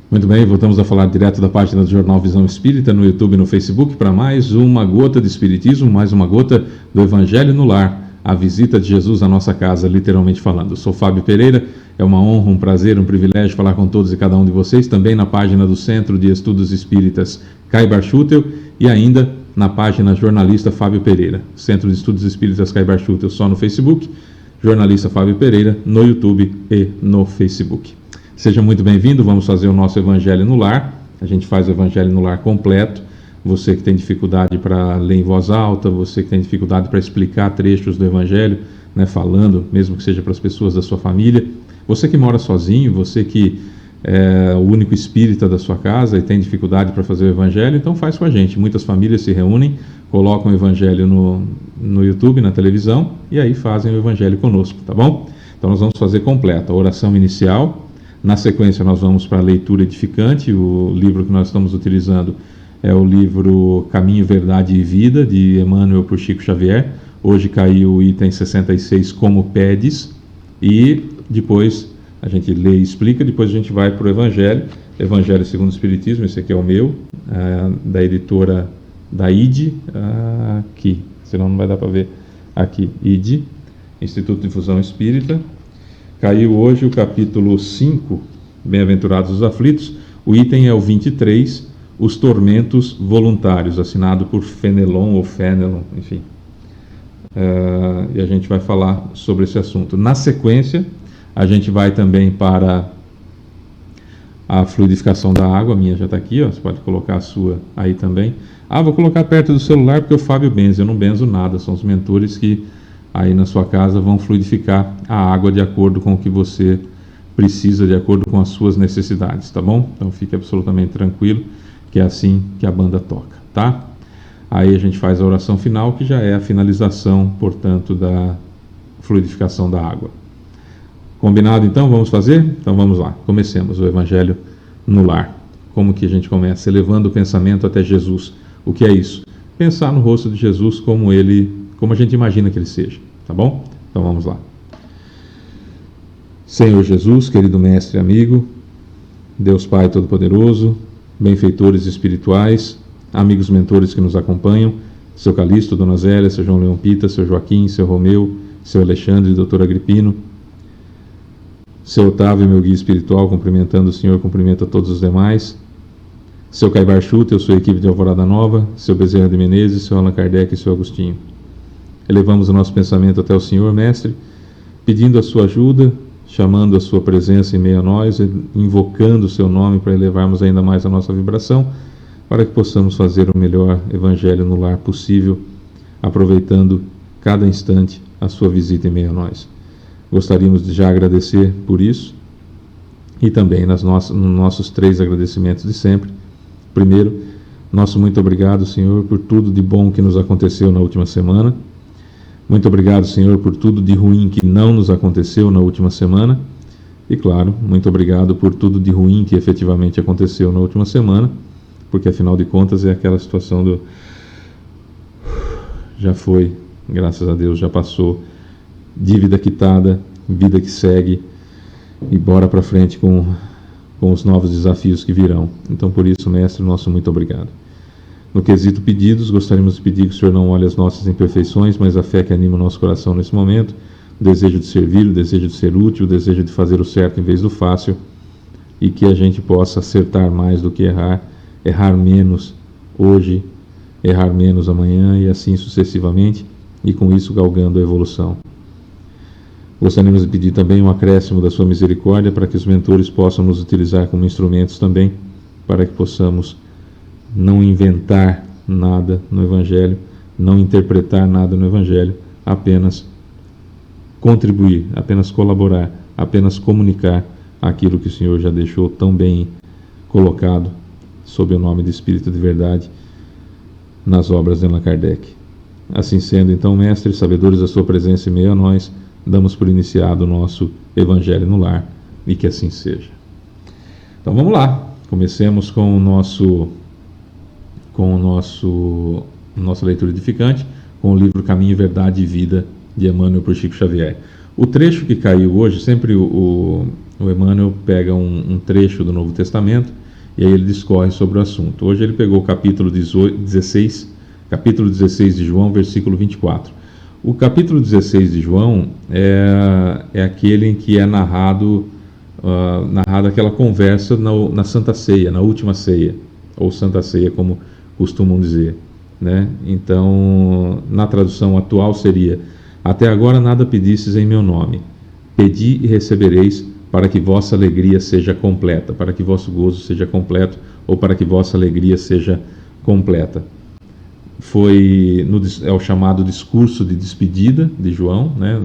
Muito bem, voltamos a falar direto da página do Jornal Visão Espírita no YouTube e no Facebook para mais uma gota de Espiritismo, mais uma gota do Evangelho no Lar, a visita de Jesus à nossa casa, literalmente falando. Eu sou Fábio Pereira, é uma honra, um prazer, um privilégio falar com todos e cada um de vocês, também na página do Centro de Estudos Espíritas Caibar Schutel e ainda na página Jornalista Fábio Pereira, Centro de Estudos Espíritas Caibar Schutel, só no Facebook, Jornalista Fábio Pereira, no YouTube e no Facebook. Seja muito bem-vindo, vamos fazer o nosso Evangelho no Lar. A gente faz o Evangelho no Lar completo. Você que tem dificuldade para ler em voz alta, você que tem dificuldade para explicar trechos do Evangelho, falando, mesmo que seja para as pessoas da sua família. Você que mora sozinho, você que é o único espírita da sua casa e tem dificuldade para fazer o Evangelho, então faz com a gente. Muitas famílias se reúnem, colocam o Evangelho no YouTube, na televisão, e aí fazem o Evangelho conosco, tá bom? Então nós vamos fazer completo a oração inicial. Na sequência, nós vamos para a leitura edificante. O livro que nós estamos utilizando é o livro Caminho, Verdade e Vida, de Emmanuel por Chico Xavier. Hoje caiu o item 66, Como Pedes, e depois a gente lê e explica, depois a gente vai para o Evangelho, Evangelho segundo o Espiritismo, esse aqui é o meu, da editora da ID, aqui, senão não vai dar para ver, aqui, ID, Instituto de Difusão Espírita. Caiu hoje o capítulo 5, Bem-aventurados os aflitos, o item é o 23, Os tormentos voluntários, assinado por Fenelon ou Fenelon, enfim. E a gente vai falar sobre esse assunto. Na sequência, a gente vai também para a fluidificação da água, a minha já está aqui, ó, você pode colocar a sua aí também. Vou colocar perto do celular porque o Fábio benze, eu não benzo nada, são os mentores que aí na sua casa vão fluidificar a água de acordo com o que você precisa, de acordo com as suas necessidades, tá bom? Então fique absolutamente tranquilo, que é assim que a banda toca, tá? Aí a gente faz a oração final, que já é a finalização, portanto, da fluidificação da água. Combinado então? Vamos fazer? Então vamos lá, comecemos o Evangelho no Lar. Como que a gente começa? Elevando o pensamento até Jesus. O que é isso? Pensar no rosto de Jesus como a gente imagina que ele seja, tá bom? Então vamos lá. Senhor Jesus, querido mestre e amigo, Deus Pai Todo-Poderoso, benfeitores espirituais, amigos mentores que nos acompanham, seu Calixto, Dona Zélia, seu João Leão Pita, seu Joaquim, seu Romeu, seu Alexandre, doutor Agripino, seu Otávio, meu guia espiritual, cumprimentando o Senhor, cumprimenta todos os demais, seu Caibar Schutel, sua equipe de Alvorada Nova, seu Bezerra de Menezes, seu Allan Kardec e seu Agostinho. Elevamos o nosso pensamento até o Senhor, Mestre, pedindo a sua ajuda, chamando a sua presença em meio a nós, invocando o seu nome para elevarmos ainda mais a nossa vibração, para que possamos fazer o melhor Evangelho no Lar possível, aproveitando cada instante a sua visita em meio a nós. Gostaríamos de já agradecer por isso, e também nos nossos 3 agradecimentos de sempre. Primeiro, nosso muito obrigado, Senhor, por tudo de bom que nos aconteceu na última semana. Muito obrigado, Senhor, por tudo de ruim que não nos aconteceu na última semana. E, claro, muito obrigado por tudo de ruim que efetivamente aconteceu na última semana, porque, afinal de contas, é aquela situação do... Já foi, graças a Deus, já passou. Dívida quitada, vida que segue, e bora para frente com os novos desafios que virão. Então, por isso, Mestre, nosso muito obrigado. No quesito pedidos, gostaríamos de pedir que o Senhor não olhe as nossas imperfeições, mas a fé que anima o nosso coração nesse momento, o desejo de servir, o desejo de ser útil, o desejo de fazer o certo em vez do fácil, e que a gente possa acertar mais do que errar, errar menos hoje, errar menos amanhã, e assim sucessivamente, e com isso galgando a evolução. Gostaríamos de pedir também um acréscimo da sua misericórdia para que os mentores possam nos utilizar como instrumentos também, para que possamos não inventar nada no Evangelho, não interpretar nada no Evangelho, apenas contribuir, apenas colaborar, apenas comunicar aquilo que o Senhor já deixou tão bem colocado sob o nome de Espírito de Verdade nas obras de Allan Kardec. Assim sendo, então, Mestre, sabedores da sua presença em meio a nós, damos por iniciado o nosso Evangelho no Lar, e que assim seja. Então vamos lá, comecemos com nossa leitura edificante, com o livro Caminho, Verdade e Vida, de Emmanuel por Chico Xavier. O trecho que caiu hoje, sempre o Emmanuel pega um trecho do Novo Testamento e aí ele discorre sobre o assunto. Hoje ele pegou o capítulo 16 de João, versículo 24. O capítulo 16 de João é aquele em que é narrada aquela conversa na Santa Ceia, na última ceia, ou Santa Ceia, como costumam dizer, né? Então, na tradução atual seria: até agora nada pedistes em meu nome, pedi e recebereis, para que vossa alegria seja completa, para que vosso gozo seja completo, ou para que vossa alegria seja completa. É o chamado discurso de despedida de João, né,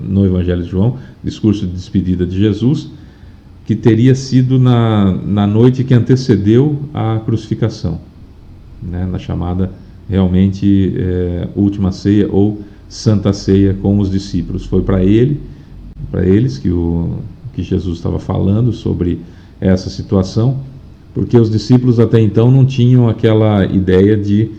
no Evangelho de João, discurso de despedida de Jesus, que teria sido na noite que antecedeu a crucificação, né, na chamada realmente última ceia ou Santa Ceia com os discípulos. Foi para eles que Jesus estava falando sobre essa situação, porque os discípulos até então não tinham aquela ideia de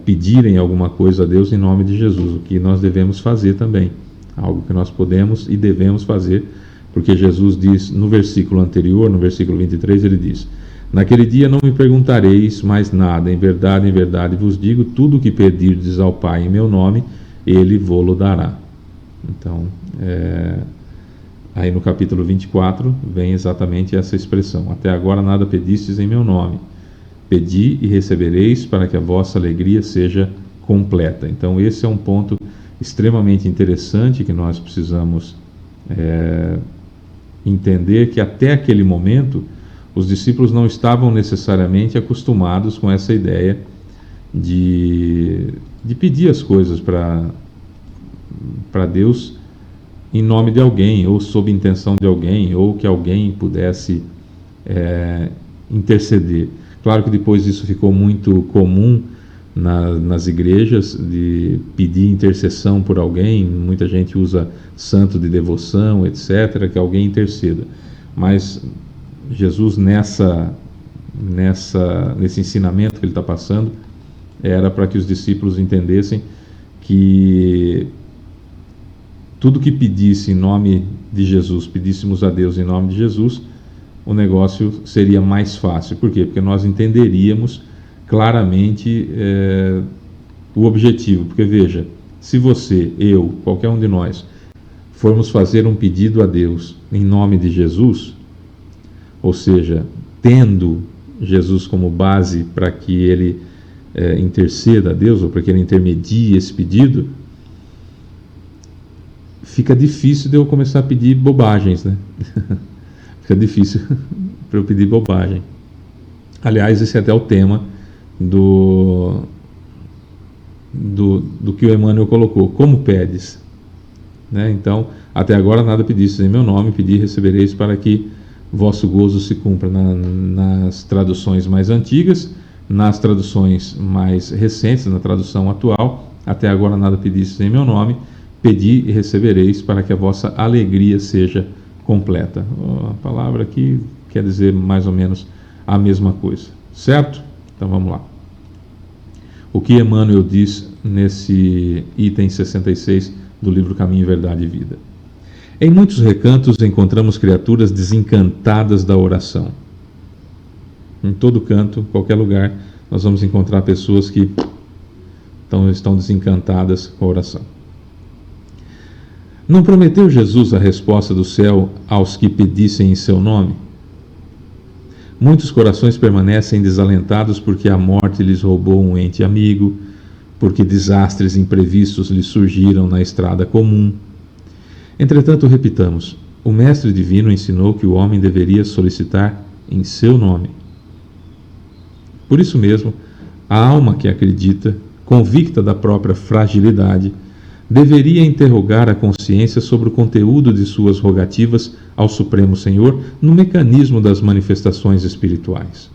pedirem alguma coisa a Deus em nome de Jesus, o que nós devemos fazer também, algo que nós podemos e devemos fazer, porque Jesus diz no versículo anterior, no versículo 23, ele diz: naquele dia não me perguntareis mais nada, em verdade vos digo, tudo o que pedirdes ao Pai em meu nome, ele vô-lo dará. Então, aí no capítulo 24 vem exatamente essa expressão: até agora nada pedistes em meu nome, pedi e recebereis, para que a vossa alegria seja completa. Então esse é um ponto extremamente interessante que nós precisamos entender, que até aquele momento os discípulos não estavam necessariamente acostumados com essa ideia de pedir as coisas para Deus em nome de alguém, ou sob intenção de alguém, ou que alguém pudesse interceder. Claro que depois isso ficou muito comum nas igrejas, de pedir intercessão por alguém. Muita gente usa santo de devoção, etc., que alguém interceda. Mas Jesus, nesse ensinamento que ele está passando, era para que os discípulos entendessem que tudo que pedisse em nome de Jesus, pedíssemos a Deus em nome de Jesus, o negócio seria mais fácil. Por quê? Porque nós entenderíamos claramente o objetivo. Porque veja, se você, eu, qualquer um de nós, formos fazer um pedido a Deus em nome de Jesus, ou seja, tendo Jesus como base para que ele interceda a Deus, ou para que ele intermedie esse pedido, fica difícil de eu começar a pedir bobagens, né? Fica difícil para eu pedir bobagem. Aliás, esse é até o tema do que o Emmanuel colocou: como pedes, né? Então, até agora nada pedistes em meu nome, pedi e recebereis, para que vosso gozo se cumpra. Nas traduções mais antigas, nas traduções mais recentes, na tradução atual, até agora nada pedistes em meu nome, pedi e recebereis, para que a vossa alegria seja completa. A palavra aqui quer dizer mais ou menos a mesma coisa, certo? Então vamos lá. O que Emmanuel diz nesse item 66 do livro Caminho, Verdade e Vida: em muitos recantos encontramos criaturas desencantadas da oração. Em todo canto, qualquer lugar, nós vamos encontrar pessoas que estão desencantadas com a oração. Não prometeu Jesus a resposta do céu aos que pedissem em seu nome? Muitos corações permanecem desalentados porque a morte lhes roubou um ente amigo, porque desastres imprevistos lhes surgiram na estrada comum. Entretanto, repitamos, o Mestre Divino ensinou que o homem deveria solicitar em seu nome. Por isso mesmo, a alma que acredita, convicta da própria fragilidade, deveria interrogar a consciência sobre o conteúdo de suas rogativas ao Supremo Senhor no mecanismo das manifestações espirituais.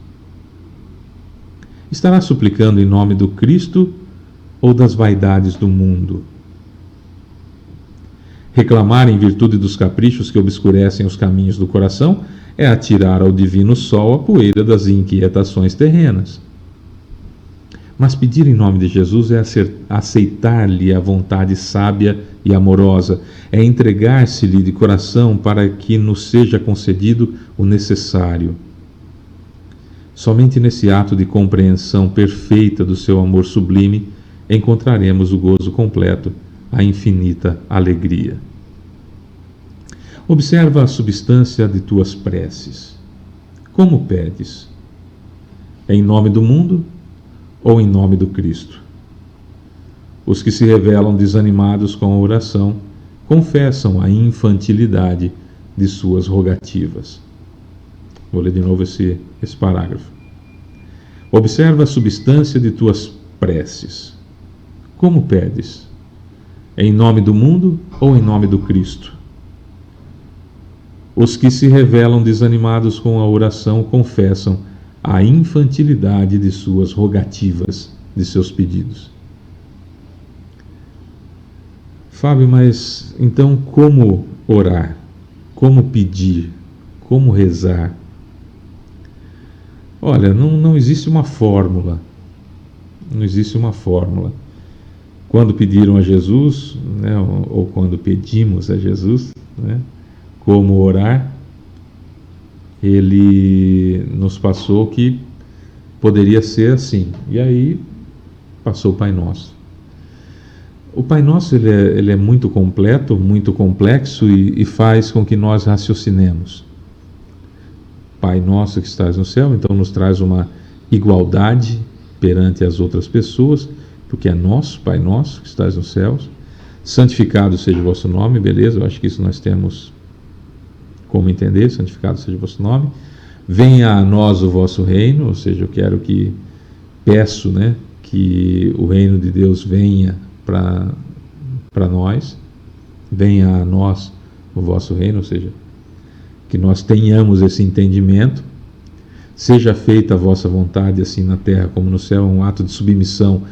Estará suplicando em nome do Cristo ou das vaidades do mundo? Reclamar em virtude dos caprichos que obscurecem os caminhos do coração é atirar ao divino sol a poeira das inquietações terrenas. Mas pedir em nome de Jesus é aceitar-lhe a vontade sábia e amorosa, é entregar-se-lhe de coração para que nos seja concedido o necessário. Somente nesse ato de compreensão perfeita do seu amor sublime encontraremos o gozo completo, a infinita alegria. Observa a substância de tuas preces. Como pedes? Em nome do mundo ou em nome do Cristo? Os que se revelam desanimados com a oração confessam a infantilidade de suas rogativas. Vou ler de novo esse parágrafo. Observa a substância de tuas preces. Como pedes? Em nome do mundo ou em nome do Cristo? Os que se revelam desanimados com a oração confessam a infantilidade de suas rogativas, de seus pedidos. Fábio, mas então como orar? Como pedir? Como rezar? Olha, não existe uma fórmula. Não existe uma fórmula. Quando pediram a Jesus, né, ou quando pedimos a Jesus, né, como orar, ele nos passou que poderia ser assim. E aí passou o Pai Nosso. O Pai Nosso ele é muito completo, muito complexo e faz com que nós raciocinemos. Pai Nosso que estás no céu, então nos traz uma igualdade perante as outras pessoas, porque é nosso, Pai Nosso que estás nos céus. Santificado seja o vosso nome, beleza, eu acho que isso nós temos como entender, santificado seja o vosso nome. Venha a nós o vosso reino, ou seja, eu quero que, peço, né, que o reino de Deus venha para nós. Venha a nós o vosso reino, ou seja, que nós tenhamos esse entendimento. Seja feita a vossa vontade, assim na terra como no céu. É um ato de submissão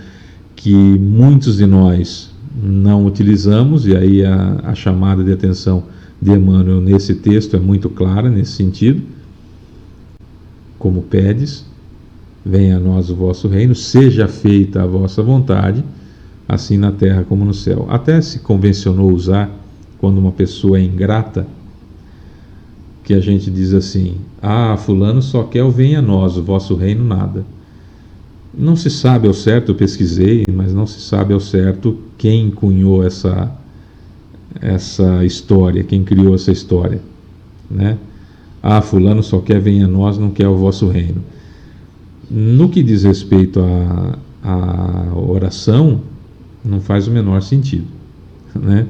que muitos de nós não utilizamos, e aí a chamada de atenção de Emmanuel nesse texto é muito clara nesse sentido. Como pedes, venha a nós o vosso reino, seja feita a vossa vontade, assim na terra como no céu. Até se convencionou usar, quando uma pessoa é ingrata, que a gente diz assim: fulano só quer o venha a nós, o vosso reino nada. Não se sabe ao certo, eu pesquisei, mas não se sabe ao certo quem cunhou essa história, quem criou essa história, né? Fulano só quer venha a nós, não quer o vosso reino. No que diz respeito à oração, não faz o menor sentido, né?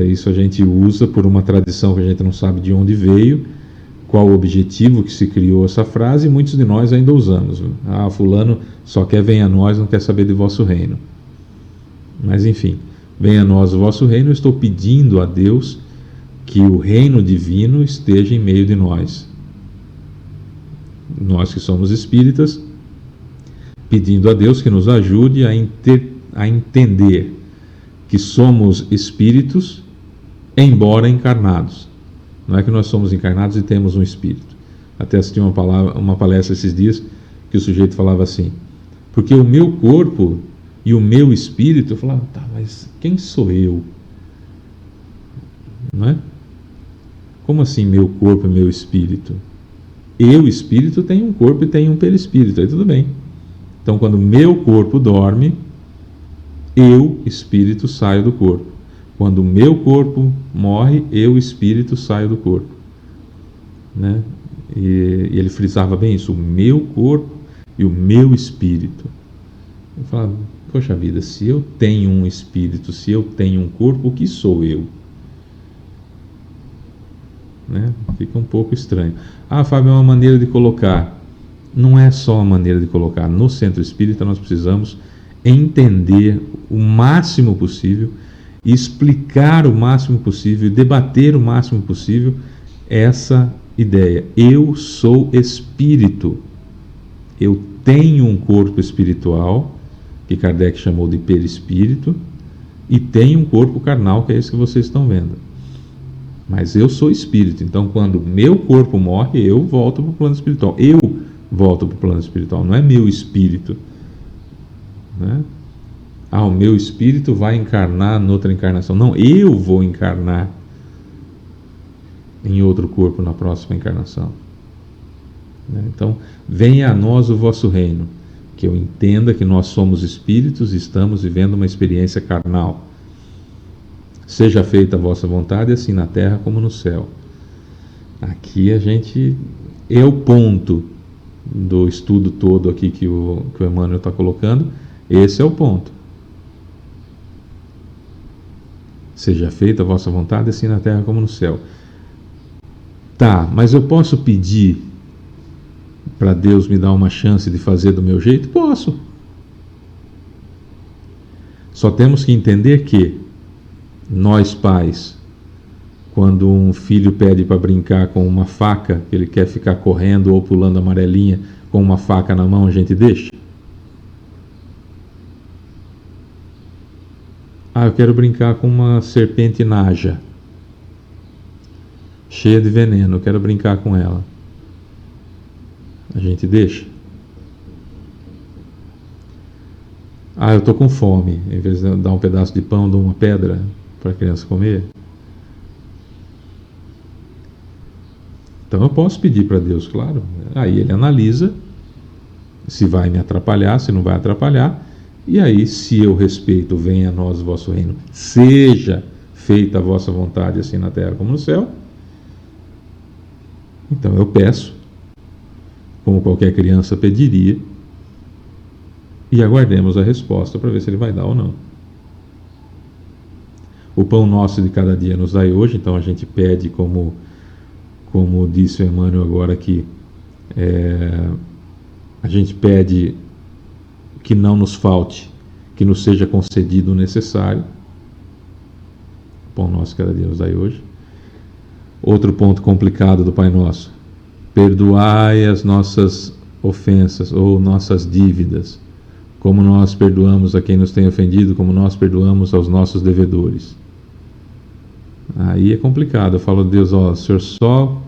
Isso a gente usa por uma tradição que a gente não sabe de onde veio, qual o objetivo que se criou essa frase, e muitos de nós ainda usamos. Fulano só quer venha a nós, não quer saber de vosso reino. Mas enfim, venha a nós o vosso reino. Eu estou pedindo a Deus que o reino divino esteja em meio de nós. Nós que somos espíritas, pedindo a Deus que nos ajude a entender que somos espíritos, embora encarnados. Não é que nós somos encarnados e temos um espírito. Até assisti uma palestra esses dias que o sujeito falava assim: porque o meu corpo e o meu espírito. Eu falava, mas quem sou eu? Não é? Como assim meu corpo e meu espírito? Eu, espírito, tenho um corpo e tenho um perispírito, aí tudo bem. Então, quando meu corpo dorme, eu, espírito, saio do corpo. Quando o meu corpo morre, eu, espírito, saio do corpo, né? E ele frisava bem isso: o meu corpo e o meu espírito. Eu falava, poxa vida, se eu tenho um espírito, se eu tenho um corpo, o que sou eu? Né? Fica um pouco estranho. Fábio, é uma maneira de colocar. Não é só uma maneira de colocar. No centro espírita nós precisamos entender o máximo possível, explicar o máximo possível, debater o máximo possível essa ideia. Eu sou espírito. Eu tenho um corpo espiritual, que Kardec chamou de perispírito, e tenho um corpo carnal, que é esse que vocês estão vendo. Mas eu sou espírito, então quando meu corpo morre, eu volto para o plano espiritual. Eu volto para o plano espiritual, não é meu espírito. né? O meu espírito vai encarnar noutra encarnação. Não, eu vou encarnar em outro corpo na próxima encarnação. Então, venha a nós o vosso reino. Que eu entenda que nós somos espíritos e estamos vivendo uma experiência carnal. Seja feita a vossa vontade, assim na terra como no céu. Aqui a gente é o ponto do estudo todo aqui que o Emmanuel está colocando. Esse é o ponto. Seja feita a vossa vontade, assim na terra como no céu. Tá, mas eu posso pedir para Deus me dar uma chance de fazer do meu jeito? Posso. Só temos que entender que nós pais, quando um filho pede para brincar com uma faca, que ele quer ficar correndo ou pulando amarelinha com uma faca na mão, a gente deixa? Eu quero brincar com uma serpente naja, cheia de veneno, eu quero brincar com ela. A gente deixa? Eu estou com fome. Em vez de dar um pedaço de pão, dou uma pedra para a criança comer. Então eu posso pedir para Deus, claro. Aí ele analisa se vai me atrapalhar, se não vai atrapalhar. E aí, se eu respeito, venha a nós o vosso reino, seja feita a vossa vontade, assim na terra como no céu. Então eu peço, como qualquer criança pediria, e aguardemos a resposta para ver se ele vai dar ou não. O pão nosso de cada dia nos dai hoje, então a gente pede, como disse o Emmanuel agora aqui, a gente pede que não nos falte, que nos seja concedido o necessário. O pão nosso de cada dia nos dai hoje. Outro ponto complicado do Pai Nosso: perdoai as nossas ofensas ou nossas dívidas, como nós perdoamos a quem nos tem ofendido, como nós perdoamos aos nossos devedores. Aí é complicado. Eu falo, Deus, o Senhor só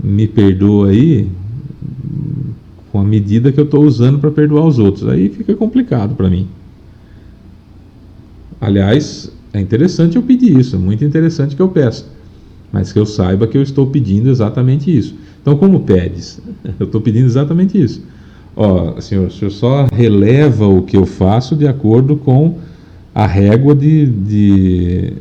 me perdoa aí com a medida que eu estou usando para perdoar os outros. Aí fica complicado para mim. Aliás, é interessante eu pedir isso, é muito interessante que eu peça, mas que eu saiba que eu estou pedindo exatamente isso. Então, como pedes? Eu estou pedindo exatamente isso. Senhor, o Senhor só releva o que eu faço de acordo com a régua que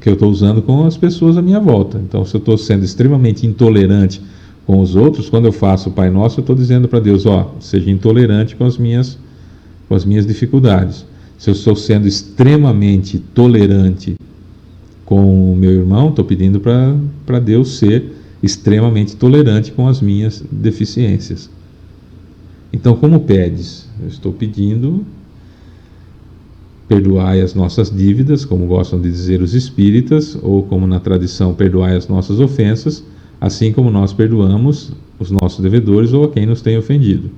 eu estou usando com as pessoas à minha volta. Então, se eu estou sendo extremamente intolerante com os outros, quando eu faço o Pai Nosso, eu estou dizendo para Deus, seja intolerante com as minhas dificuldades. Se eu estou sendo extremamente tolerante com o meu irmão, estou pedindo para Deus ser extremamente tolerante com as minhas deficiências. Então, como pedes? Eu estou pedindo, perdoai as nossas dívidas, como gostam de dizer os espíritas, ou como na tradição, perdoai as nossas ofensas, assim como nós perdoamos os nossos devedores ou a quem nos tem ofendido.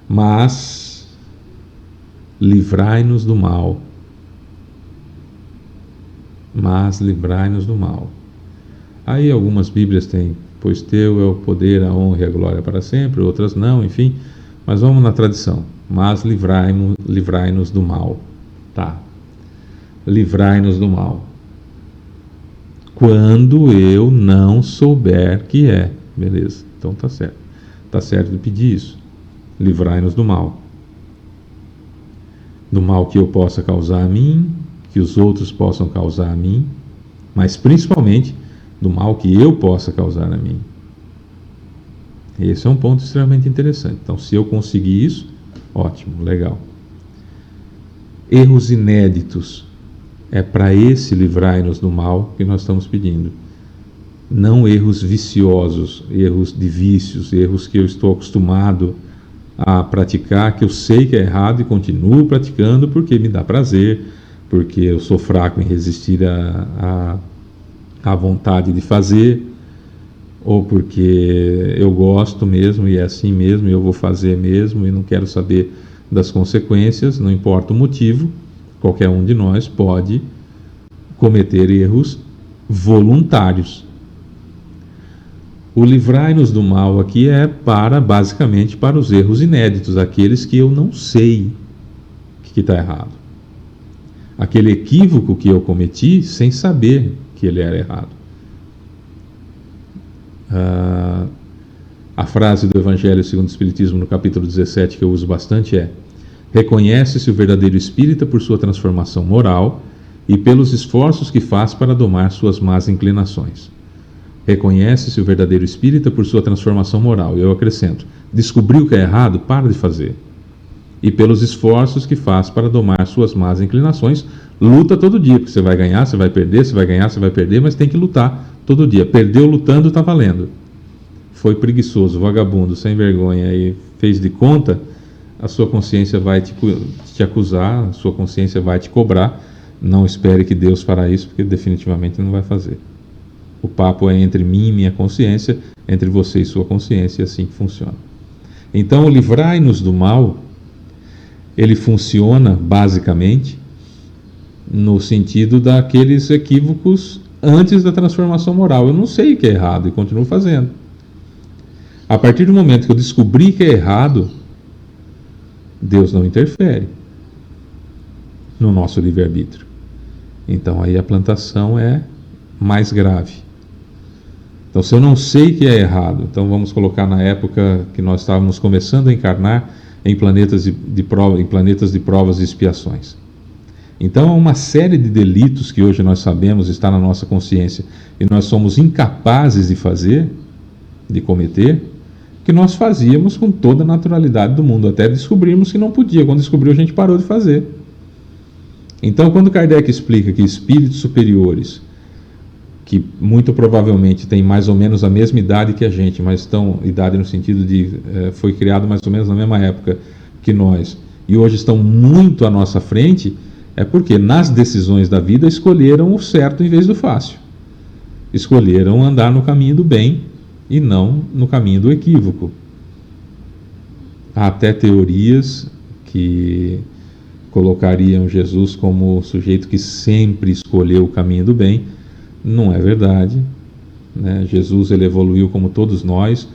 Mas livrai-nos do mal. Mas livrai-nos do mal. Aí algumas Bíblias têm, pois teu é o poder, a honra e a glória para sempre, outras não, enfim. Mas vamos na tradição. Mas livrai-nos do mal. Tá. Livrai-nos do mal. Quando eu não souber que é. Beleza, então tá certo. Tá certo de pedir isso. Livrai-nos do mal. Do mal que eu possa causar a mim, que os outros possam causar a mim, mas principalmente do mal que eu possa causar a mim. Esse é um ponto extremamente interessante. Então, se eu conseguir isso, ótimo, legal. Erros inéditos. É para esse livrai-nos do mal que nós estamos pedindo. Não erros viciosos, erros de vícios, erros que eu estou acostumado a praticar, que eu sei que é errado e continuo praticando porque me dá prazer, porque eu sou fraco em resistir à vontade de fazer, ou porque eu gosto mesmo e é assim mesmo, e eu vou fazer mesmo e não quero saber das consequências, não importa o motivo. Qualquer um de nós pode cometer erros voluntários. O livrai-nos do mal aqui é basicamente para os erros inéditos, aqueles que eu não sei que está errado. Aquele equívoco que eu cometi sem saber que ele era errado. A frase do Evangelho segundo o Espiritismo no capítulo 17 que eu uso bastante é: reconhece-se o verdadeiro espírita por sua transformação moral e pelos esforços que faz para domar suas más inclinações. Reconhece-se o verdadeiro espírita por sua transformação moral. E eu acrescento: descobriu que é errado, para de fazer. E pelos esforços que faz para domar suas más inclinações, luta todo dia, porque você vai ganhar, você vai perder, você vai ganhar, você vai perder, mas tem que lutar todo dia. Perdeu lutando, está valendo. Foi preguiçoso, vagabundo, sem vergonha e fez de conta, a sua consciência vai te acusar, a sua consciência vai te cobrar. Não espere que Deus fará isso, porque definitivamente não vai fazer. O papo é entre mim e minha consciência, entre você e sua consciência, e assim que funciona. Então, o livrai-nos do mal, ele funciona basicamente no sentido daqueles equívocos antes da transformação moral. Eu não sei o que é errado e continuo fazendo. A partir do momento que eu descobri que é errado, Deus não interfere no nosso livre-arbítrio. Então aí a plantação é mais grave. Então, se eu não sei que é errado, então vamos colocar na época que nós estávamos começando a encarnar em planetas de provas e expiações. Então, há uma série de delitos que hoje nós sabemos está na nossa consciência e nós somos incapazes de fazer, de cometer, que nós fazíamos com toda a naturalidade do mundo, até descobrirmos que não podia. Quando descobriu, a gente parou de fazer. Então, quando Kardec explica que espíritos superiores, que muito provavelmente têm mais ou menos a mesma idade que a gente, mas estão, idade no sentido de foi criado mais ou menos na mesma época que nós, e hoje estão muito à nossa frente, é porque nas decisões da vida escolheram o certo em vez do fácil. Escolheram andar no caminho do bem e não no caminho do equívoco. Há até teorias que colocariam Jesus como o sujeito que sempre escolheu o caminho do bem. Não é verdade, né? Jesus ele evoluiu como todos nós,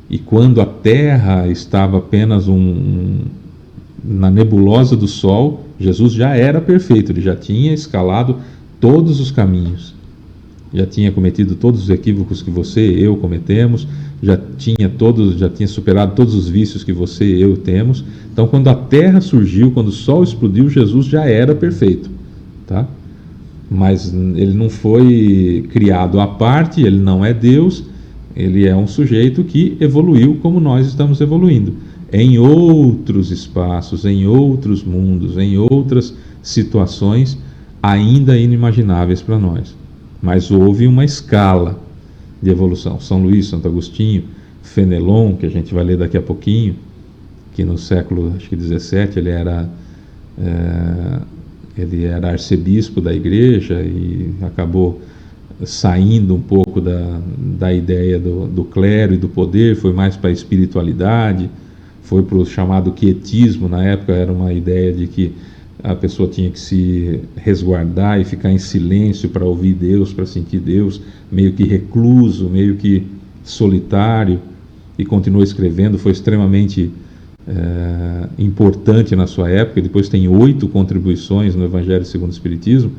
e quando a Terra estava apenas na nebulosa do Sol, Jesus já era perfeito, ele já tinha escalado todos os caminhos, já tinha cometido todos os equívocos que você e eu cometemos, já tinha superado todos os vícios que você e eu temos. Então, quando a Terra surgiu, quando o Sol explodiu, Jesus já era perfeito, tá? Mas ele não foi criado à parte, ele não é Deus, ele é um sujeito que evoluiu como nós estamos evoluindo, em outros espaços, em outros mundos, em outras situações ainda inimagináveis para nós. Mas houve uma escala de evolução. São Luís, Santo Agostinho, Fenelon, que a gente vai ler daqui a pouquinho, que no século, acho que 17, ele era arcebispo da igreja e acabou saindo um pouco da ideia do clero e do poder, foi mais para a espiritualidade, foi para o chamado quietismo. Na época era uma ideia de que a pessoa tinha que se resguardar e ficar em silêncio para ouvir Deus, para sentir Deus, meio que recluso, meio que solitário, e continuou escrevendo, foi extremamente importante na sua época. Depois tem 8 contribuições no Evangelho segundo o Espiritismo,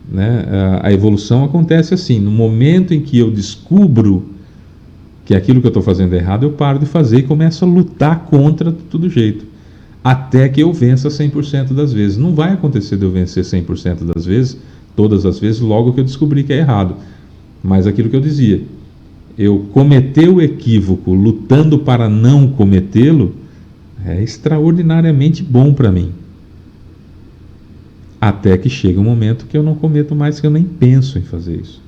né? A evolução acontece assim: no momento em que eu descubro que aquilo que eu estou fazendo é errado, eu paro de fazer e começo a lutar contra de todo jeito, até que eu vença 100% das vezes. Não vai acontecer de eu vencer 100% das vezes, todas as vezes, logo que eu descobri que é errado. Mas aquilo que eu dizia, eu cometer o equívoco lutando para não cometê-lo, é extraordinariamente bom para mim. Até que chega um momento que eu não cometo mais, que eu nem penso em fazer isso.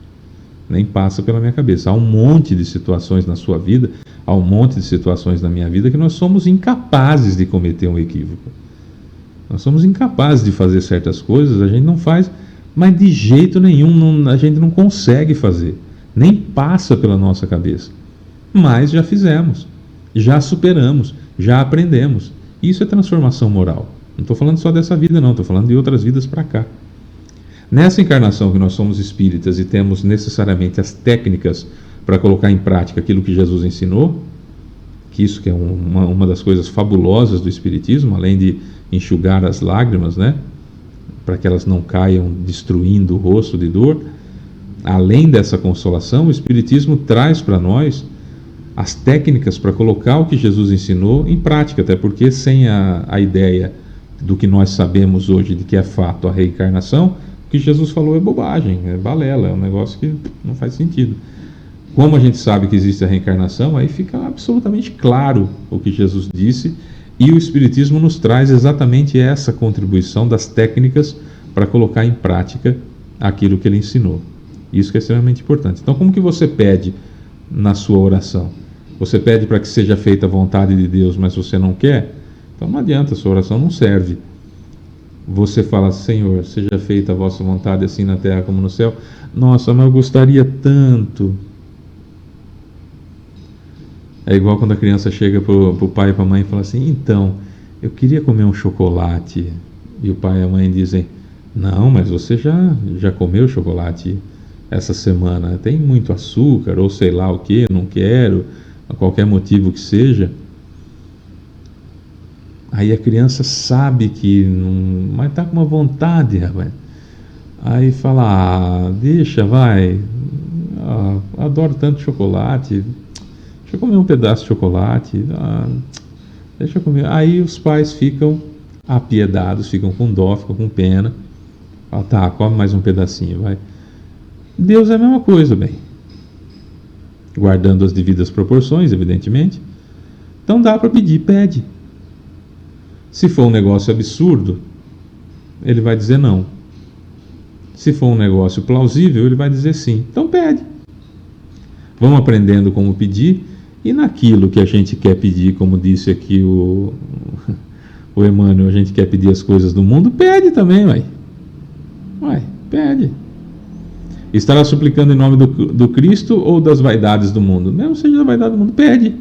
Nem passa pela minha cabeça. Há um monte de situações na sua vida, há um monte de situações na minha vida que nós somos incapazes de cometer um equívoco. Nós somos incapazes de fazer certas coisas, a gente não faz, mas de jeito nenhum, a gente não consegue fazer. Nem passa pela nossa cabeça. Mas já fizemos, já superamos, já aprendemos. Isso é transformação moral. Não estou falando só dessa vida não, estou falando de outras vidas para cá. Nessa encarnação que nós somos espíritas e temos necessariamente as técnicas para colocar em prática aquilo que Jesus ensinou, que isso que é uma das coisas fabulosas do Espiritismo, além de enxugar as lágrimas, né, para que elas não caiam destruindo o rosto de dor. Além dessa consolação, o Espiritismo traz para nós as técnicas para colocar o que Jesus ensinou em prática, até porque sem a ideia do que nós sabemos hoje de que é fato a reencarnação, o que Jesus falou é bobagem, é balela, é um negócio que não faz sentido. Como a gente sabe que existe a reencarnação, aí fica absolutamente claro o que Jesus disse, e o Espiritismo nos traz exatamente essa contribuição das técnicas para colocar em prática aquilo que ele ensinou. Isso que é extremamente importante. Então, como que você pede na sua oração? Você pede para que seja feita a vontade de Deus, mas você não quer? Então não adianta, a sua oração não serve. Você fala: Senhor, seja feita a vossa vontade assim na terra como no céu. Nossa, mas eu gostaria tanto. É igual quando a criança chega para o pai e para a mãe e fala assim: então, eu queria comer um chocolate. E o pai e a mãe dizem: não, mas você já comeu chocolate essa semana, tem muito açúcar, ou sei lá o que, não quero, a qualquer motivo que seja. Aí a criança sabe que não, mas está com uma vontade, rapaz. Aí fala: ah, deixa, vai, adoro tanto chocolate, deixa eu comer um pedaço de chocolate, deixa eu comer. Aí os pais ficam apiedados, ficam com dó, ficam com pena. Fala: tá, come mais um pedacinho, vai. Deus é a mesma coisa, bem, guardando as devidas proporções, evidentemente. Então dá para pedir, pede. Se for um negócio absurdo, ele vai dizer não. Se for um negócio plausível, ele vai dizer sim. Então pede. Vamos aprendendo como pedir, e naquilo que a gente quer pedir, como disse aqui o Emmanuel, a gente quer pedir as coisas do mundo, pede também, vai, pede. Estará suplicando em nome do Cristo ou das vaidades do mundo? Mesmo seja da vaidade do mundo, pede.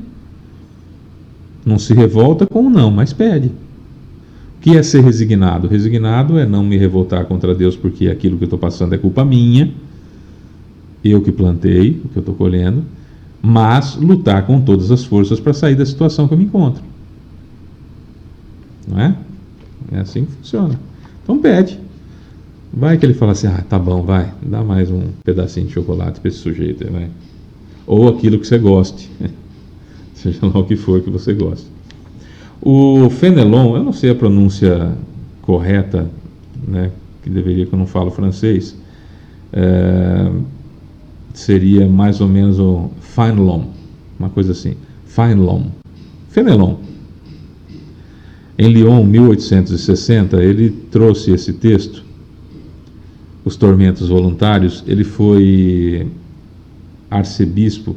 Não se revolta com o não, mas pede. O que é ser resignado? Resignado é não me revoltar contra Deus, porque aquilo que eu estou passando é culpa minha, eu que plantei o que eu estou colhendo, mas lutar com todas as forças para sair da situação que eu me encontro. Não é? É assim que funciona. Então pede. Vai que ele fala assim: ah, tá bom, vai, dá mais um pedacinho de chocolate para esse sujeito, vai. Ou aquilo que você goste, seja lá o que for que você goste. O Fenelon, eu não sei a pronúncia correta, né, que deveria, que eu não falo francês, seria mais ou menos o Fenelon, uma coisa assim, Fenelon. Em Lyon, 1860, ele trouxe esse texto, Os Tormentos Voluntários. Ele foi arcebispo,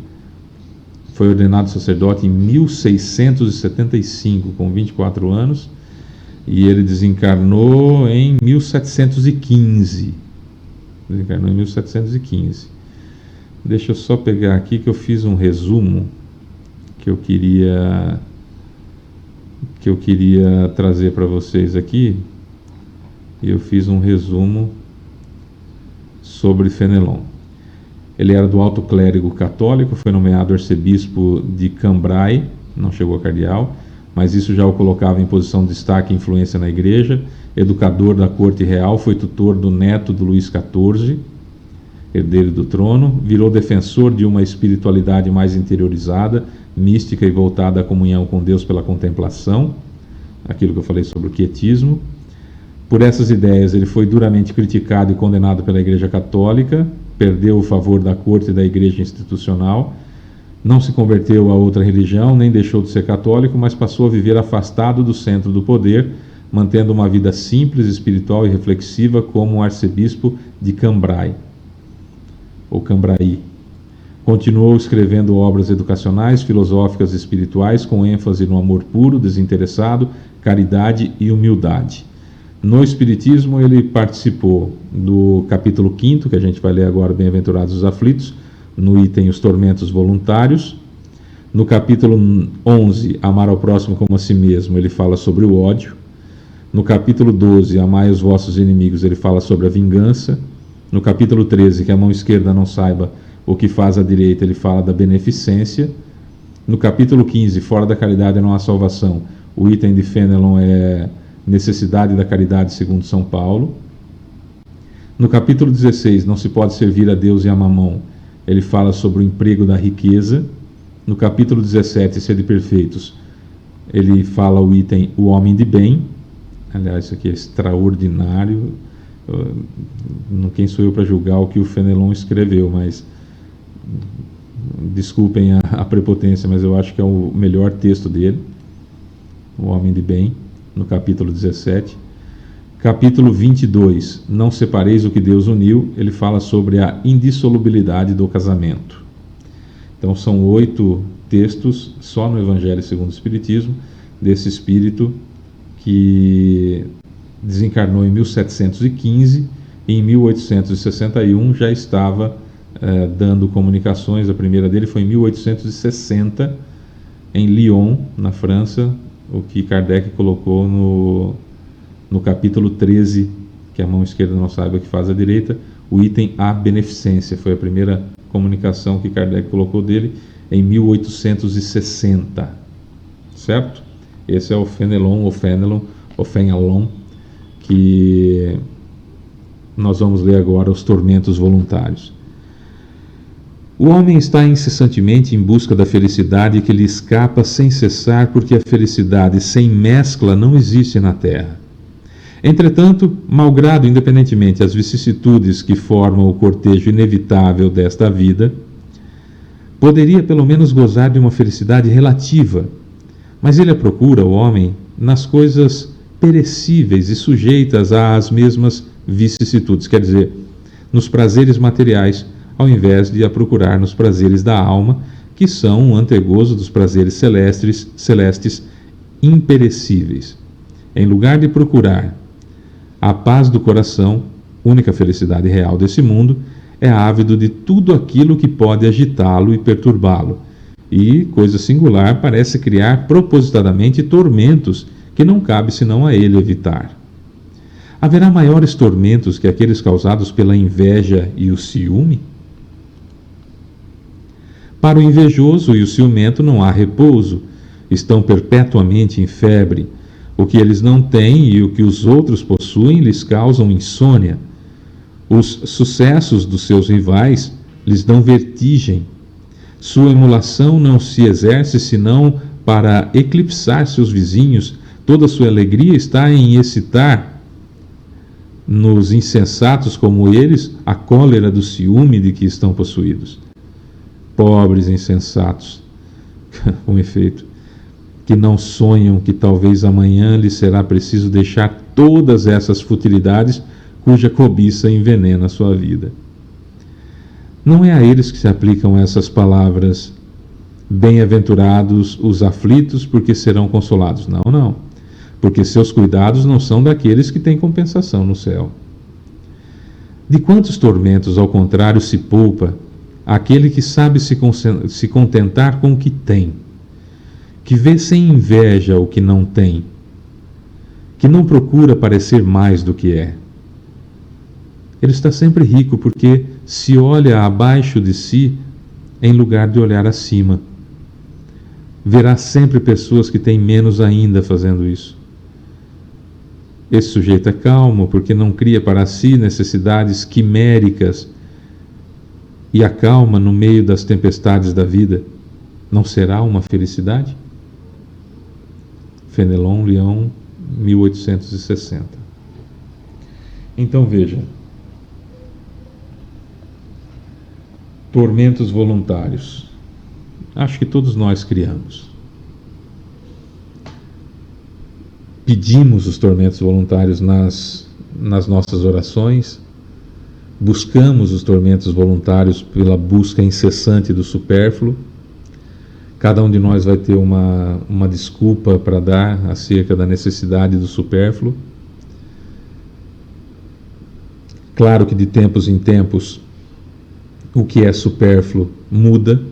foi ordenado sacerdote em 1675, com 24 anos, e ele desencarnou em 1715. Desencarnou em 1715. Deixa eu só pegar aqui que eu fiz um resumo que eu queria trazer para vocês aqui. E eu fiz um resumo sobre Fenelon. Ele era do alto clérigo católico, foi nomeado arcebispo de Cambrai, não chegou a cardeal, mas isso já o colocava em posição de destaque e influência na igreja. Educador da corte real, foi tutor do neto do Luís XIV, herdeiro do trono. Virou defensor de uma espiritualidade mais interiorizada, mística e voltada à comunhão com Deus pela contemplação, aquilo que eu falei sobre o quietismo. Por essas ideias ele foi duramente criticado e condenado pela Igreja Católica, perdeu o favor da corte e da Igreja institucional, não se converteu a outra religião, nem deixou de ser católico, mas passou a viver afastado do centro do poder, mantendo uma vida simples, espiritual e reflexiva como um arcebispo de Cambrai, ou Cambrai. Continuou escrevendo obras educacionais, filosóficas e espirituais, com ênfase no amor puro, desinteressado, caridade e humildade. No Espiritismo, ele participou do capítulo 5º, que a gente vai ler agora, Bem-aventurados os aflitos, no item Os Tormentos Voluntários. No capítulo 11, Amar ao próximo como a si mesmo, ele fala sobre o ódio. No capítulo 12, Amai os vossos inimigos, ele fala sobre a vingança. No capítulo 13, que a mão esquerda não saiba o que faz a direita, ele fala da beneficência. No capítulo 15, fora da caridade não há salvação, o item de Fenelon é necessidade da caridade segundo São Paulo. No capítulo 16, não se pode servir a Deus e a Mamon, ele fala sobre o emprego da riqueza. No capítulo 17, Sede Perfeitos, ele fala o item o homem de bem. Aliás, isso aqui é extraordinário. Quem sou eu para julgar o que o Fenelon escreveu, mas desculpem a prepotência, mas eu acho que é o melhor texto dele, o homem de bem, no capítulo 17. Capítulo 22, não separeis o que Deus uniu, ele fala sobre a indissolubilidade do casamento. Então são 8 textos só no Evangelho segundo o Espiritismo, desse espírito que desencarnou em 1715 e em 1861 já estava dando comunicações. A primeira dele foi em 1860, em Lyon, na França, o que Kardec colocou no capítulo 13, que a mão esquerda não saiba que faz a direita, o item A beneficência. Foi a primeira comunicação que Kardec colocou dele em 1860, certo? Esse é o Fenelon, o Fenelon, que nós vamos ler agora, os tormentos voluntários. O homem está incessantemente em busca da felicidade que lhe escapa sem cessar, porque a felicidade sem mescla não existe na terra. Entretanto, malgrado independentemente as vicissitudes que formam o cortejo inevitável desta vida, poderia pelo menos gozar de uma felicidade relativa, mas ele a procura, o homem, nas coisas perecíveis e sujeitas às mesmas vicissitudes, quer dizer, nos prazeres materiais, ao invés de a procurar nos prazeres da alma, que são um antegozo dos prazeres celestes imperecíveis. Em lugar de procurar a paz do coração, única felicidade real desse mundo, é ávido de tudo aquilo que pode agitá-lo e perturbá-lo. E, coisa singular, parece criar propositadamente tormentos que não cabe senão a ele evitar. Haverá maiores tormentos que aqueles causados pela inveja e o ciúme? Para o invejoso e o ciumento não há repouso, estão perpetuamente em febre. O que eles não têm e o que os outros possuem lhes causam insônia. Os sucessos dos seus rivais lhes dão vertigem. Sua emulação não se exerce senão para eclipsar seus vizinhos. Toda sua alegria está em excitar nos insensatos como eles a cólera do ciúme de que estão possuídos. Pobres insensatos, com efeito, que não sonham que talvez amanhã lhes será preciso deixar todas essas futilidades cuja cobiça envenena a sua vida. Não é a eles que se aplicam essas palavras: bem-aventurados os aflitos, porque serão consolados. Não, não. Porque seus cuidados não são daqueles que têm compensação no céu. De quantos tormentos, ao contrário, se poupa aquele que sabe se contentar com o que tem, que vê sem inveja o que não tem, que não procura parecer mais do que é. Ele está sempre rico porque se olha abaixo de si em lugar de olhar acima. Verá sempre pessoas que têm menos ainda fazendo isso. Esse sujeito é calmo porque não cria para si necessidades quiméricas e a calma no meio das tempestades da vida não será uma felicidade? Fenelon, Lyon, 1860. Então veja, tormentos voluntários. Acho que todos nós criamos. Pedimos os tormentos voluntários nas nossas orações, buscamos os tormentos voluntários pela busca incessante do supérfluo. Cada um de nós vai ter uma desculpa para dar acerca da necessidade do supérfluo. Claro que de tempos em tempos o que é supérfluo muda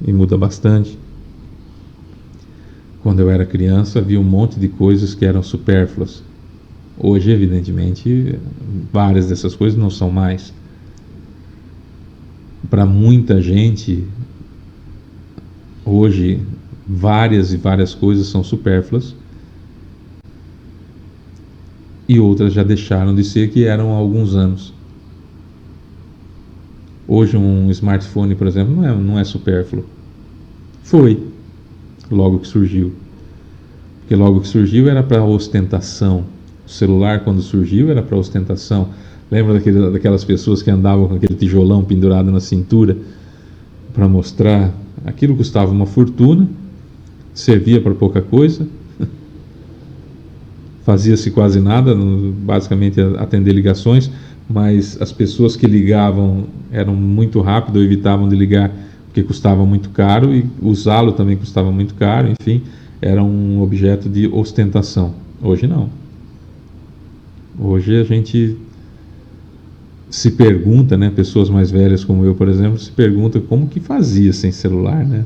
e muda bastante. Quando eu era criança havia um monte de coisas que eram supérfluas. Hoje, evidentemente, várias dessas coisas não são mais. para muita gente, hoje, várias e várias coisas são supérfluas e outras já deixaram de ser, que eram há alguns anos. Hoje um smartphone, por exemplo, não é supérfluo. Foi, logo que surgiu. Porque logo que surgiu era para ostentação. O celular, quando surgiu, era para ostentação. Lembra daquelas pessoas que andavam com aquele tijolão pendurado na cintura para mostrar? Aquilo custava uma fortuna, servia para pouca coisa, fazia-se quase nada, basicamente atender ligações, mas as pessoas que ligavam eram muito rápido, evitavam de ligar porque custava muito caro, e usá-lo também custava muito caro, enfim, era um objeto de ostentação. Hoje não. Hoje a gente se pergunta, né, pessoas mais velhas como eu, por exemplo, se perguntam como que fazia sem celular, né?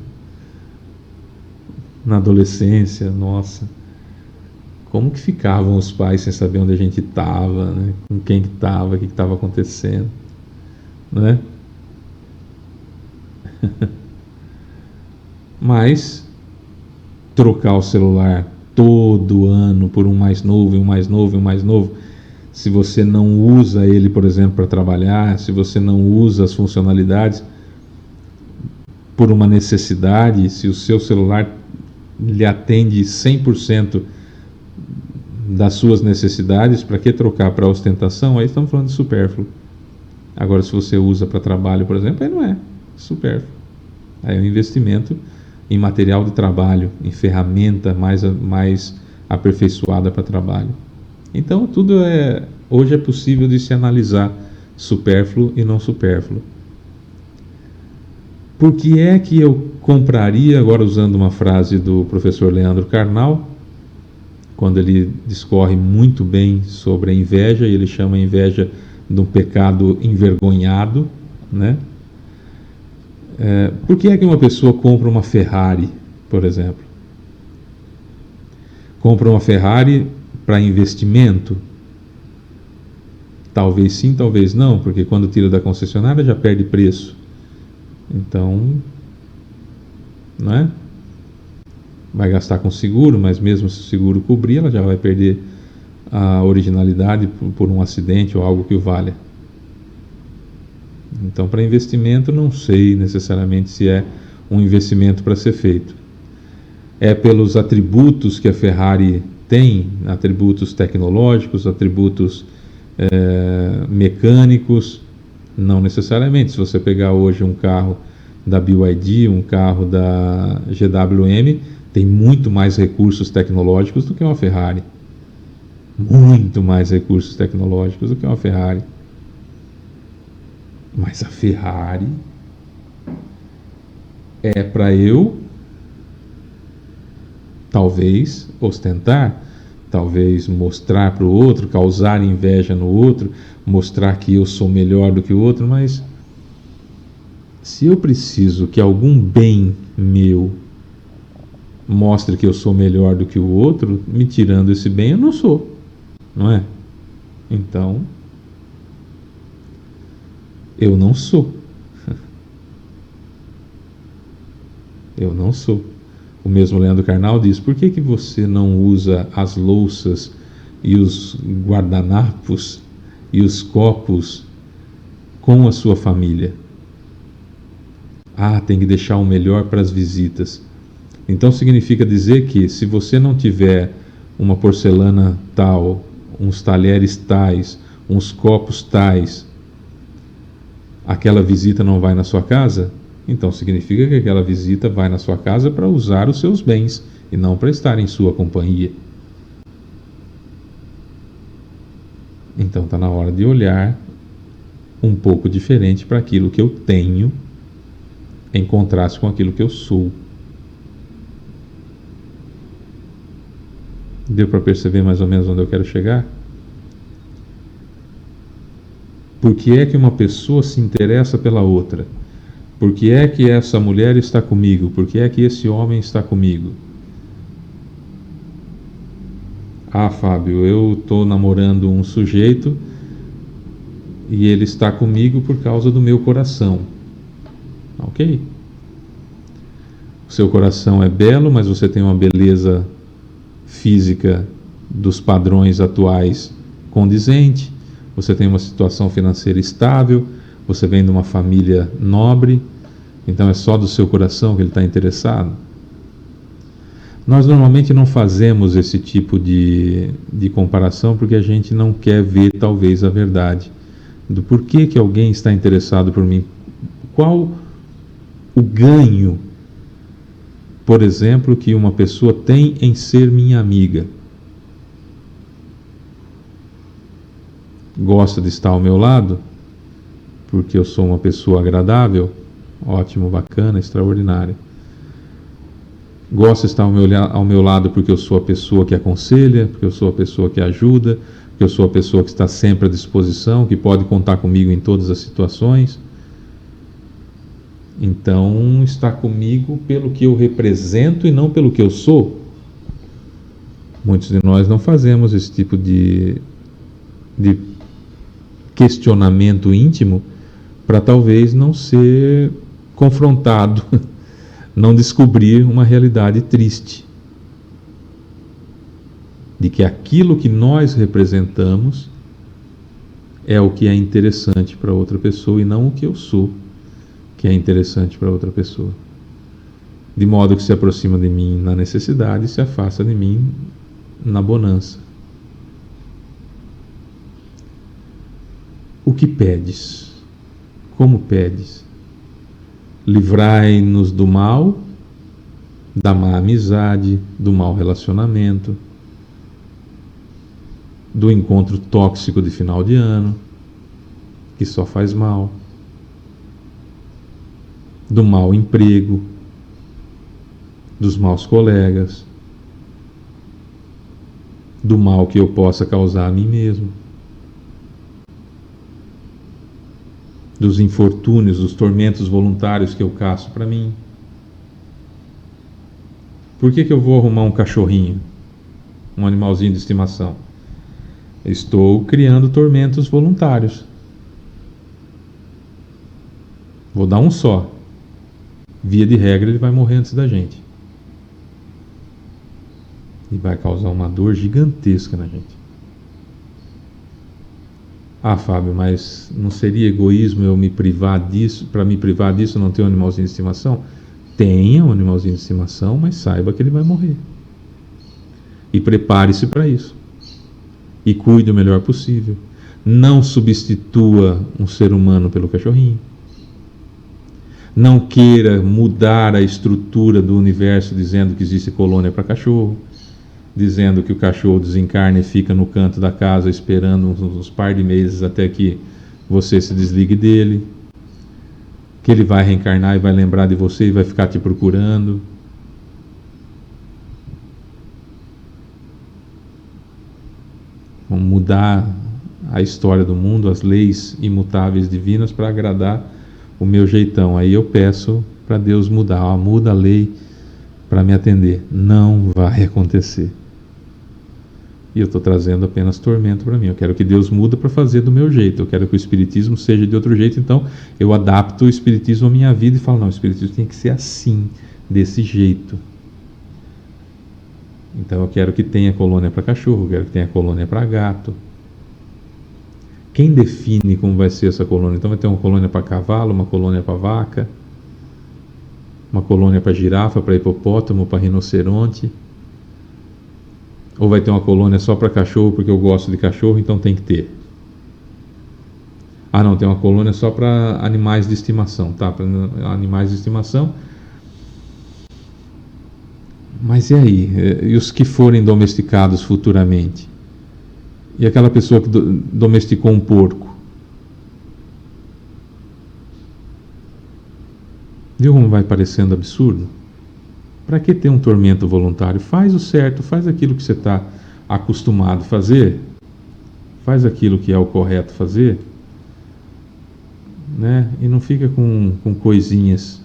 Na adolescência, nossa, como que ficavam os pais sem saber onde a gente estava, né? Com quem que estava, o que estava acontecendo, né? Mas trocar o celular todo ano por um mais novo, e um mais novo, e um mais novo, se você não usa ele, por exemplo, para trabalhar, se você não usa as funcionalidades por uma necessidade, se o seu celular lhe atende 100% das suas necessidades, para que trocar para ostentação? Aí estamos falando de supérfluo. Agora, se você usa para trabalho, por exemplo, aí não é supérfluo. Aí é um investimento em material de trabalho, em ferramenta mais aperfeiçoada para trabalho. Então, hoje é possível de se analisar supérfluo e não supérfluo. Por que é que eu compraria, agora usando uma frase do professor Leandro Carnal, quando ele discorre muito bem sobre a inveja, e ele chama a inveja de um pecado envergonhado, né? Por que é que uma pessoa compra uma Ferrari, por exemplo? Compra uma Ferrari para investimento? Talvez sim, talvez não, porque quando tira da concessionária já perde preço. Então, não é? Vai gastar com seguro, mas mesmo se o seguro cobrir, ela já vai perder a originalidade por um acidente ou algo que o valha. Então, para investimento, não sei necessariamente se é um investimento para ser feito. É pelos atributos que a Ferrari tem, atributos tecnológicos, atributos mecânicos? Não necessariamente. Se você pegar hoje um carro da BYD, um carro da GWM, tem muito mais recursos tecnológicos do que uma Ferrari. Muito mais recursos tecnológicos do que uma Ferrari. Mas a Ferrari é para eu, talvez, ostentar, talvez mostrar para o outro, causar inveja no outro, mostrar que eu sou melhor do que o outro, mas se eu preciso que algum bem meu mostre que eu sou melhor do que o outro, me tirando esse bem, eu não sou, não é? Então, eu não sou. Eu não sou. O mesmo Leandro Carnal diz: por que você não usa as louças e os guardanapos e os copos com a sua família? Tem que deixar o melhor para as visitas. Então significa dizer que se você não tiver uma porcelana tal, uns talheres tais, uns copos tais, aquela visita não vai na sua casa? Então significa que aquela visita vai na sua casa para usar os seus bens e não para estar em sua companhia. Então está na hora de olhar um pouco diferente para aquilo que eu tenho em contraste com aquilo que eu sou. Deu para perceber mais ou menos onde eu quero chegar? Por que é que uma pessoa se interessa pela outra? Por que é que essa mulher está comigo? Por que é que esse homem está comigo? Fábio, eu estou namorando um sujeito e ele está comigo por causa do meu coração. ok? O seu coração é belo, mas você tem uma beleza física dos padrões atuais condizente, você tem uma situação financeira estável, você vem de uma família nobre, então é só do seu coração que ele está interessado. Nós normalmente não fazemos esse tipo de comparação porque a gente não quer ver talvez a verdade do porquê que alguém está interessado por mim. Qual o ganho, por exemplo, que uma pessoa tem em ser minha amiga? Gosta de estar ao meu lado porque eu sou uma pessoa agradável? Ótimo, bacana, extraordinário. Gosta de estar ao meu lado porque eu sou a pessoa que aconselha, porque eu sou a pessoa que ajuda, porque eu sou a pessoa que está sempre à disposição, que pode contar comigo em todas as situações? Então, está comigo pelo que eu represento e não pelo que eu sou. Muitos de nós não fazemos esse tipo de questionamento íntimo para talvez não ser confrontado, não descobrir uma realidade triste de que aquilo que nós representamos é o que é interessante para outra pessoa e não o que eu sou que é interessante para outra pessoa. De modo que se aproxima de mim na necessidade e se afasta de mim na bonança. O que pedes? Como pedes? Livrai-nos do mal, da má amizade, do mau relacionamento, do encontro tóxico de final de ano, que só faz mal, do mau emprego, dos maus colegas, do mal que eu possa causar a mim mesmo, dos infortúnios, dos tormentos voluntários que eu caço para mim. Por que eu vou arrumar um cachorrinho, um animalzinho de estimação? Estou criando tormentos voluntários. Vou dar um só. Via de regra, ele vai morrer antes da gente. E vai causar uma dor gigantesca na gente. Ah, Fábio, mas não seria egoísmo eu me privar disso? Para me privar disso, não ter um animalzinho de estimação? Tenha um animalzinho de estimação, mas saiba que ele vai morrer. E prepare-se para isso. E cuide o melhor possível. Não substitua um ser humano pelo cachorrinho. Não queira mudar a estrutura do universo dizendo que existe colônia para cachorro, dizendo que o cachorro desencarna e fica no canto da casa esperando uns par de meses até que você se desligue dele, que ele vai reencarnar e vai lembrar de você e vai ficar te procurando. Vamos mudar a história do mundo, as leis imutáveis divinas para agradar o meu jeitão. Aí eu peço para Deus mudar, muda a lei para me atender. Não vai acontecer. E eu estou trazendo apenas tormento para mim. Eu quero que Deus muda para fazer do meu jeito. Eu quero que o Espiritismo seja de outro jeito. Então eu adapto o Espiritismo à minha vida e falo, não, o Espiritismo tem que ser assim, desse jeito. Então eu quero que tenha colônia para cachorro, eu quero que tenha colônia para gato. Quem define como vai ser essa colônia? Então vai ter uma colônia para cavalo, uma colônia para vaca, uma colônia para girafa, para hipopótamo, para rinoceronte. Ou vai ter uma colônia só para cachorro, porque eu gosto de cachorro, então tem que ter. Ah, não, tem uma colônia só para animais de estimação, tá? Para animais de estimação. Mas e aí? E os que forem domesticados futuramente? E aquela pessoa que domesticou um porco? Viu como vai parecendo absurdo? Para que ter um tormento voluntário? Faz o certo, faz aquilo que você está acostumado a fazer, faz aquilo que é o correto fazer, né? E não fica com coisinhas.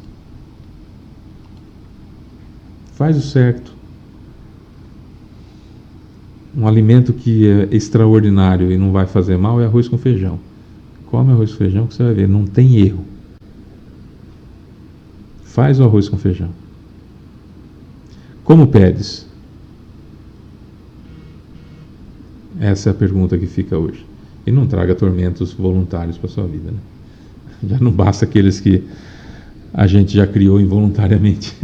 Faz o certo. Um alimento que é extraordinário e não vai fazer mal é arroz com feijão. Come arroz com feijão que você vai ver, não tem erro. Faz o arroz com feijão. Como pedes? Essa é a pergunta que fica hoje. E não traga tormentos voluntários para a sua vida, né? Já não basta aqueles que a gente já criou involuntariamente.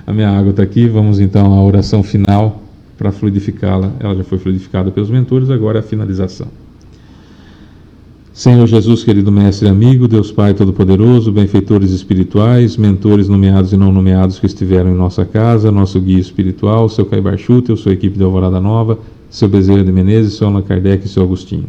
A minha água está aqui, vamos então à oração final para fluidificá-la. Ela já foi fluidificada pelos mentores, agora é a finalização. Senhor Jesus, querido Mestre e amigo, Deus Pai Todo-Poderoso, benfeitores espirituais, mentores nomeados e não nomeados que estiveram em nossa casa, nosso guia espiritual, seu Caibar Schutel, sua equipe de Alvorada Nova, seu Bezerra de Menezes, seu Allan Kardec e seu Agostinho.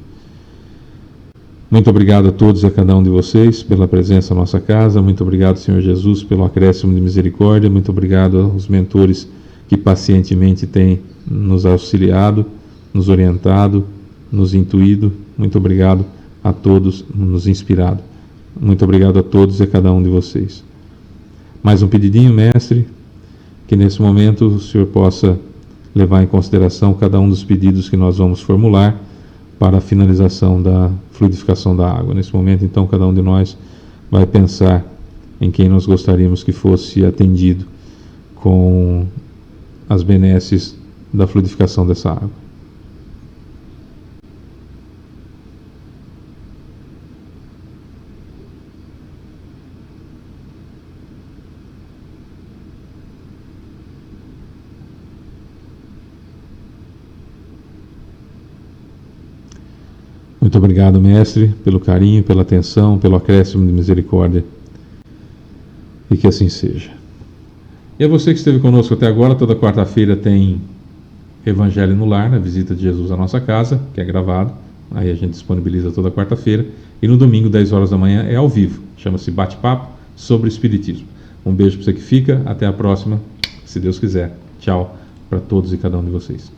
Muito obrigado a todos e a cada um de vocês pela presença na nossa casa. Muito obrigado, Senhor Jesus, pelo acréscimo de misericórdia. Muito obrigado aos mentores que pacientemente têm nos auxiliado, nos orientado, nos intuído. Muito obrigado a todos, nos inspirado. Muito obrigado a todos e a cada um de vocês. Mais um pedidinho, mestre, que nesse momento o Senhor possa levar em consideração cada um dos pedidos que nós vamos formular para a finalização da fluidificação da água. Nesse momento, então, cada um de nós vai pensar em quem nós gostaríamos que fosse atendido com as benesses da fluidificação dessa água. Muito obrigado, mestre, pelo carinho, pela atenção, pelo acréscimo de misericórdia. E que assim seja. E a você que esteve conosco até agora, toda quarta-feira tem Evangelho no Lar, a visita de Jesus à nossa casa, que é gravado. Aí a gente disponibiliza toda quarta-feira. E no domingo, 10 horas da manhã, é ao vivo. Chama-se Bate-Papo sobre Espiritismo. Um beijo para você que fica. Até a próxima, se Deus quiser. Tchau para todos e cada um de vocês.